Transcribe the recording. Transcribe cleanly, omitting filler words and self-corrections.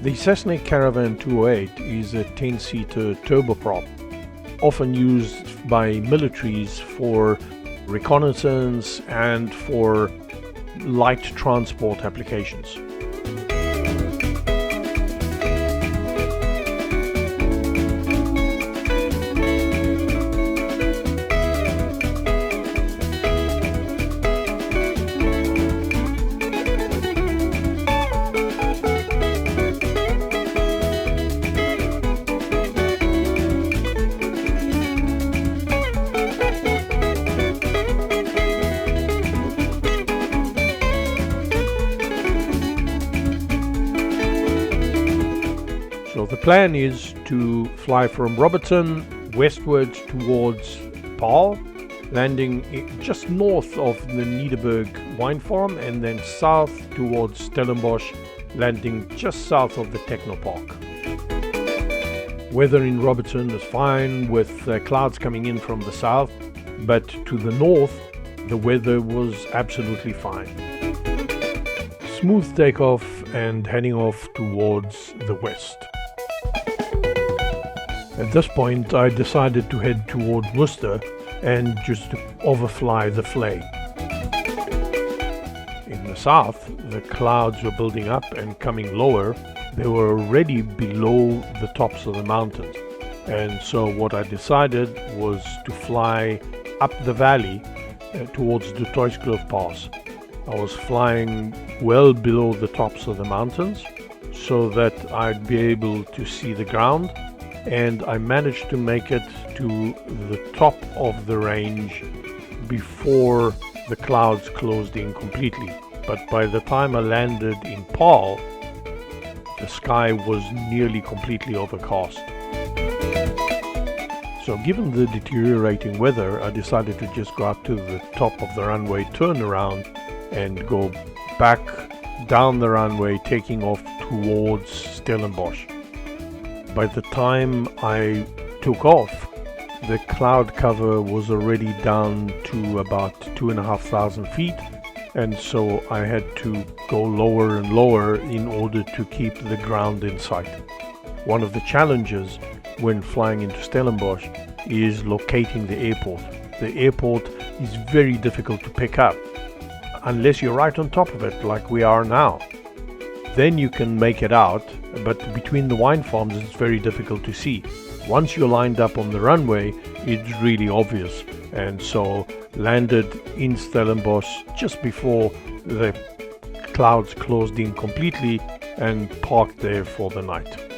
The Cessna Caravan 208 is a 10-seater turboprop, often used by militaries for reconnaissance and for light transport applications. So the plan is to fly from Robertson westward towards Paarl, landing just north of the Niederberg wine farm, and then south towards Stellenbosch, landing just south of the Technopark. Weather in Robertson is fine with clouds coming in from the south, but to the north the weather was absolutely fine. Smooth takeoff and heading off towards the west. At this point, I decided to head toward Worcester and just overfly the Flay. In the south, the clouds were building up and coming lower. They were already below the tops of the mountains. And so what I decided was to fly up the valley towards the Tuiskloof Pass. I was flying well below the tops of the mountains so that I'd be able to see the ground, and I managed to make it to the top of the range before the clouds closed in completely. But by the time I landed in Paarl, the sky was nearly completely overcast. So given the deteriorating weather, I decided to just go up to the top of the runway, turn around and go back down the runway, taking off towards Stellenbosch. By the time I took off, the cloud cover was already down to about 2,500 feet, and so I had to go lower and lower in order to keep the ground in sight. One of the challenges when flying into Stellenbosch is locating the airport. The airport is very difficult to pick up unless you're right on top of it like we are now. Then you can make it out, but between the wine farms it's very difficult to see. Once you're lined up on the runway, it's really obvious, and so landed in Stellenbosch just before the clouds closed in completely and parked there for the night.